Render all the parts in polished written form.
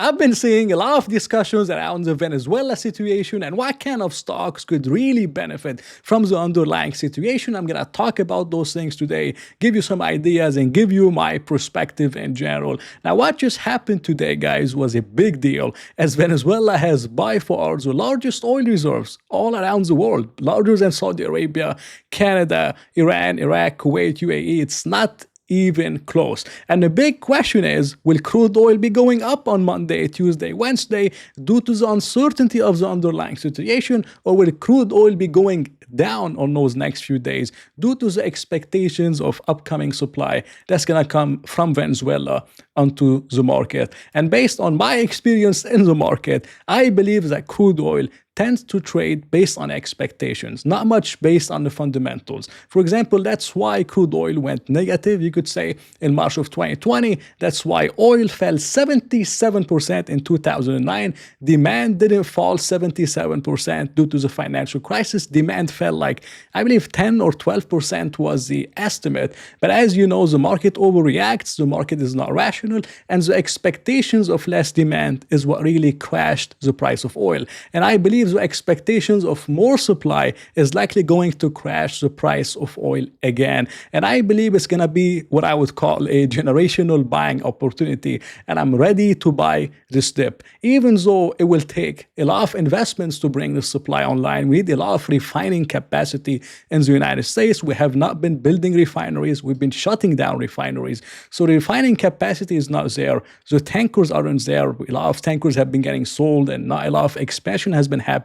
I've been seeing a lot of discussions around the Venezuela situation and what kind of stocks could really benefit from the underlying situation. I'm going to talk about those things today, give you some ideas, and give you my perspective in general. Now, what just happened today, guys, was a big deal, as Venezuela has by far the largest oil reserves all around the world, larger than Saudi Arabia, Canada, Iran, Iraq, Kuwait, UAE. It's not even close. And the big question is, will crude oil be going up on Monday, Tuesday, Wednesday due to the uncertainty of the underlying situation, or will crude oil be going down on those next few days due to the expectations of upcoming supply that's going to come from Venezuela onto the market? And based on my experience in the market, I believe that crude oil tends to trade based on expectations, not much based on the fundamentals. For example, that's why crude oil went negative, you could say, in March of 2020. That's why oil fell 77% in 2009. Demand didn't fall 77% due to the financial crisis. Demand fell like, I believe 10 or 12% was the estimate. But as you know, the market overreacts, the market is not rational, and the expectations of less demand is what really crashed the price of oil. And I believe the expectations of more supply is likely going to crash the price of oil again. And I believe it's going to be what I would call a generational buying opportunity. And I'm ready to buy this dip. Even though it will take a lot of investments to bring the supply online, we need a lot of refining capacity in the United States. We have not been building refineries. We've been shutting down refineries. So the refining capacity is not there. The tankers aren't there. A lot of tankers have been getting sold, and not a lot of expansion has been happening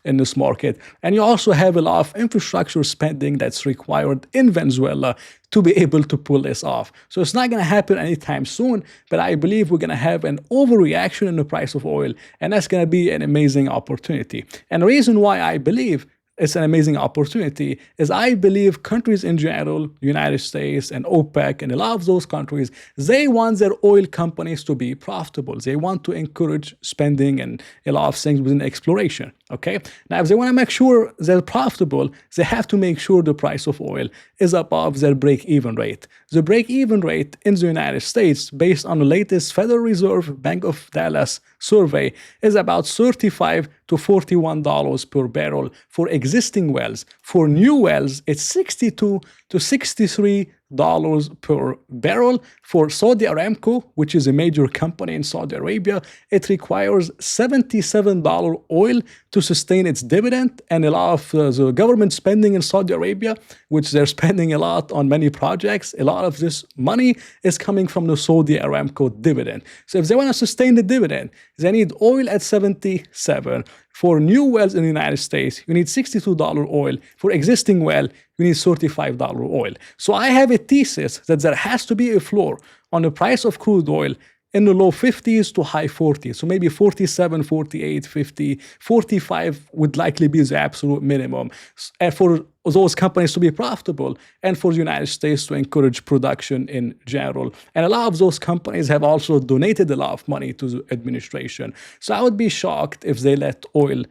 in this market. And you also have a lot of infrastructure spending that's required in Venezuela to be able to pull this off. So it's not going to happen anytime soon, but I believe we're going to have an overreaction in the price of oil, and that's going to be an amazing opportunity. And the reason why I believe it's an amazing opportunity is I believe countries in general, United States and OPEC and a lot of those countries, they want their oil companies to be profitable. They want to encourage spending and a lot of things within exploration. Okay. Now, if they want to make sure they're profitable, they have to make sure the price of oil is above their break-even rate. The break-even rate in the United States, based on the latest Federal Reserve Bank of Dallas survey, is about $35 to $41 per barrel for existing wells. For new wells, it's $62 to $63 per barrel. For Saudi Aramco, which is a major company in Saudi Arabia, it requires $77 oil to sustain its dividend. And a lot of the government spending in Saudi Arabia, which they're spending a lot on many projects, a lot of this money is coming from the Saudi Aramco dividend. So if they want to sustain the dividend, they need oil at 77. For new wells in the United States, you need $62 oil. For existing well, you need $35 oil. So I have a thesis that there has to be a floor on the price of crude oil in the low 50s to high 40s. So maybe 47, 48, 50, 45 would likely be the absolute minimum. And for those companies to be profitable and for the United States to encourage production in general. And a lot of those companies have also donated a lot of money to the administration. So I would be shocked if they let oil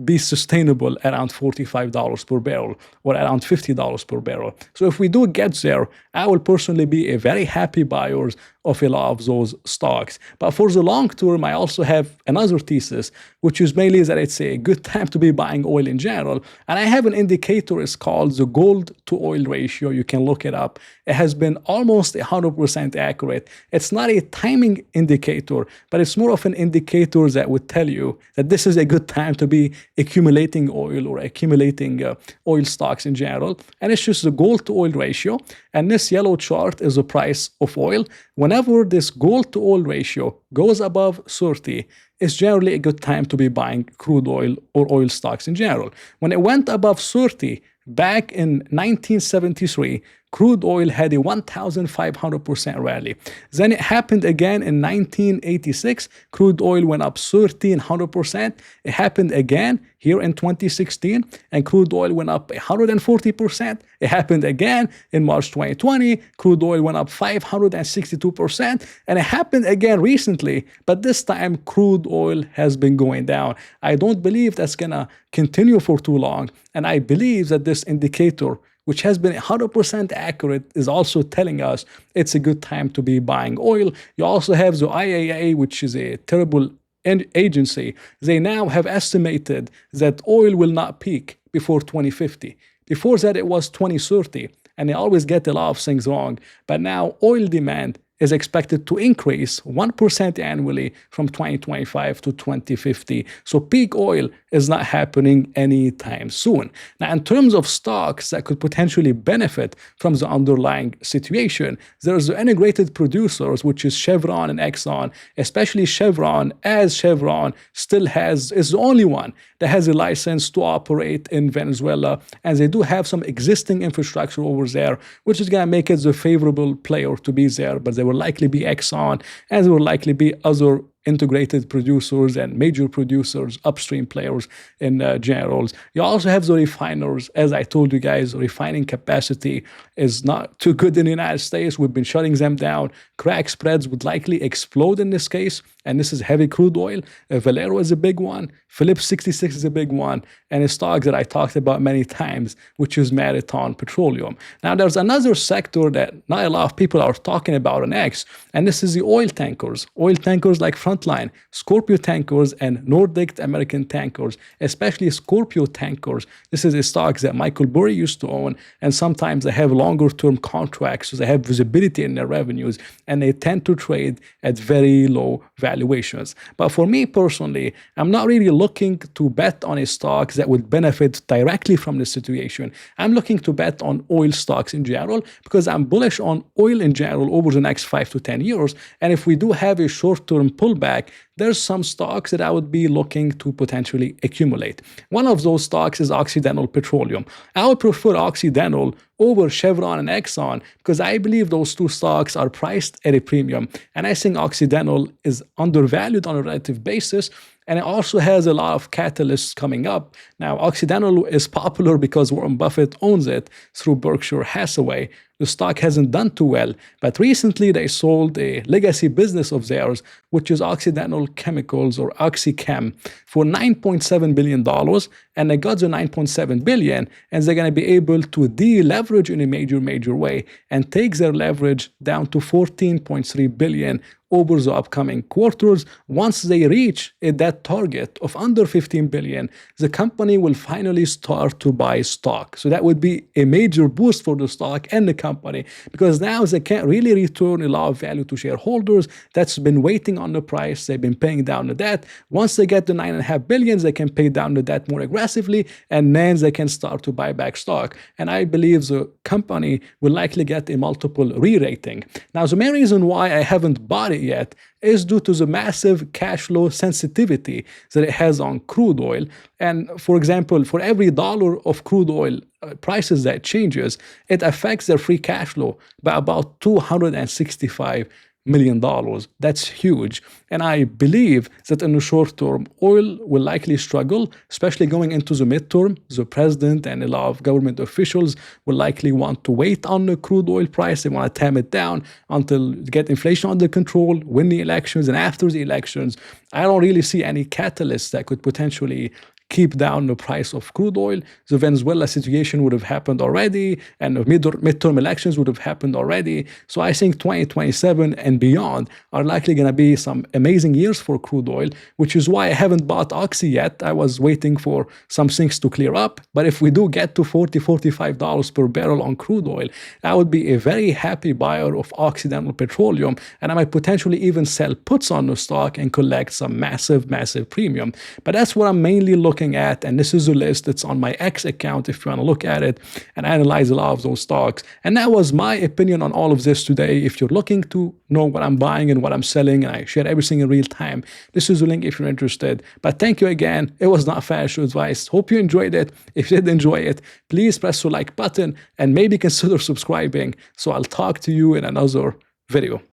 be sustainable around $45 per barrel or around $50 per barrel. So if we do get there, I will personally be a very happy buyer of a lot of those stocks. But for the long term, I also have another thesis, which is mainly that it's a good time to be buying oil in general. And I have an indicator, it's called the gold to oil ratio. You can look it up. It has been almost 100% accurate. It's not a timing indicator, but it's more of an indicator that would tell you that this is a good time to be accumulating oil or accumulating oil stocks in general. And it's just the gold to oil ratio. And this yellow chart is the price of oil. Whenever this gold to oil ratio goes above 30, it's generally a good time to be buying crude oil or oil stocks in general. When it went above 30 back in 1973, crude oil had a 1,500% rally. Then it happened again in 1986. Crude oil went up 1,300%. It happened again here in 2016, and crude oil went up 140%. It happened again in March 2020. Crude oil went up 562%, and it happened again recently, but this time crude oil has been going down. I don't believe that's gonna continue for too long, and I believe that this indicator which has been 100% accurate, is also telling us it's a good time to be buying oil. You also have the IAA, which is a terrible agency. They now have estimated that oil will not peak before 2050. Before that, it was 2030, and they always get a lot of things wrong. But now oil demand is expected to increase 1% annually from 2025 to 2050. So peak oil is not happening anytime soon. Now, in terms of stocks that could potentially benefit from the underlying situation, there's the integrated producers, which is Chevron and Exxon, especially Chevron, as Chevron still is the only one that has a license to operate in Venezuela. And they do have some existing infrastructure over there, which is going to make it the favorable player to be there. But there will likely be Exxon, and there will likely be other integrated producers and major producers, upstream players in general. You also have the refiners. As I told you guys, refining capacity is not too good in the United States. We've been shutting them down. Crack spreads would likely explode in this case, and this is heavy crude oil. Valero is a big one. Phillips 66 is a big one, and a stock that I talked about many times, which is Marathon Petroleum. Now, there's another sector that not a lot of people are talking about on X, and this is the oil tankers. Oil tankers like Frontline, Scorpio Tankers, and Nordic American Tankers, especially Scorpio Tankers. This is a stock that Michael Burry used to own, and sometimes they have longer-term contracts, so they have visibility in their revenues, and they tend to trade at very low valuations. But for me personally, I'm not really looking to bet on a stock that would benefit directly from the situation. I'm looking to bet on oil stocks in general because I'm bullish on oil in general over the next 5 to 10 years. And if we do have a short-term pullback, there's some stocks that I would be looking to potentially accumulate. One of those stocks is Occidental Petroleum. I would prefer Occidental over Chevron and Exxon because I believe those two stocks are priced at a premium. And I think Occidental is undervalued on a relative basis. And it also has a lot of catalysts coming up. Now, Occidental is popular because Warren Buffett owns it through Berkshire Hathaway. The stock hasn't done too well, but recently they sold a legacy business of theirs, which is Occidental Chemicals or OxyChem, for $9.7 billion, and they got the $9.7 billion, and they're going to be able to deleverage in a major way and take their leverage down to $14.3 billion over the upcoming quarters. Once they reach that target of under $15 billion, the company will finally start to buy stock. So that would be a major boost for the stock and the company, because now they can't really return a lot of value to shareholders. That's been waiting on the price. They've been paying down the debt. Once they get the $9.5 billion, they can pay down the debt more aggressively, and then they can start to buy back stock. And I believe the company will likely get a multiple re-rating. Now, the main reason why I haven't bought it yet is due to the massive cash flow sensitivity that it has on crude oil. And for example, for every dollar of crude oil prices that changes, it affects their free cash flow by about $265 million. That's huge. And I believe that in the short term, oil will likely struggle, especially going into the midterm. The president and a lot of government officials will likely want to wait on the crude oil price. They want to tame it down until get inflation under control, win the elections, and after the elections, I don't really see any catalysts that could potentially keep down the price of crude oil. The Venezuela situation would have happened already, and the midterm elections would have happened already. So I think 2027 and beyond are likely going to be some amazing years for crude oil, which is why I haven't bought Oxy yet. I was waiting for some things to clear up. But if we do get to $40, $45 per barrel on crude oil, I would be a very happy buyer of Occidental Petroleum, and I might potentially even sell puts on the stock and collect some massive premium. But that's what I'm mainly looking at, and this is a list that's on my X account if you want to look at it and analyze a lot of those stocks. And that was my opinion on all of this today. If you're looking to know what I'm buying and what I'm selling, and I share everything in real time, this is the link if you're interested. But thank you again. It was not financial advice. Hope you enjoyed it. If you did enjoy it, please press the like button and maybe consider subscribing. So I'll talk to you in another video.